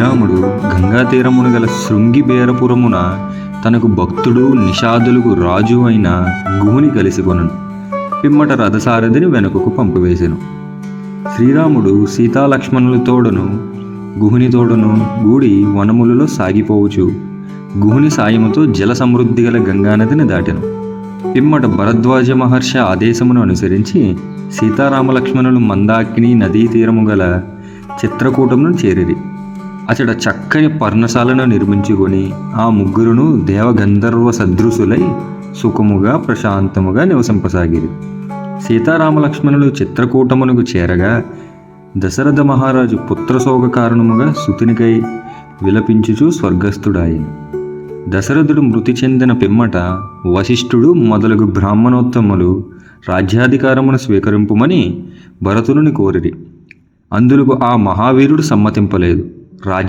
రాముడు గంగా తీరమున గల శృంగి బేరపురమున తనకు భక్తుడు నిషాదులకు రాజు అయిన గుహుని కలిసికొనను. పిమ్మట రథసారథిని వెనుకకు పంపివేసెను. శ్రీరాముడు సీతాలక్ష్మణులతోడను గుహుని తోడను గూడి వనములలో సాగిపోవచ్చు గుహుని సాయముతో జల సమృద్ధి గల గంగానదిని దాటెను. పిమ్మట భరద్వాజ మహర్షి ఆదేశమును అనుసరించి సీతారామలక్ష్మణులు మందాకిని నదీ తీరము గల చిత్రకూటమును చేరిరి. అతడు చక్కని పర్ణశాలను నిర్మించుకొని ఆ ముగ్గురును దేవగంధర్వ సదృశులై సుఖముగా ప్రశాంతముగా నివసింపసాగిరి. సీతారామలక్ష్మణులు చిత్రకూటమునకు చేరగా దశరథ మహారాజు పుత్రశోక కారణముగా సుతునికై విలపించుచు స్వర్గస్థుడాయెను. దశరథుడు మృతి చెందిన పిమ్మట వశిష్ఠుడు మొదలగు బ్రాహ్మణోత్తములు రాజ్యాధికారమును స్వీకరింపుమని భరతుని కోరిరి. అందులకు ఆ మహావీరుడు సమ్మతింపలేదు. రాజ్య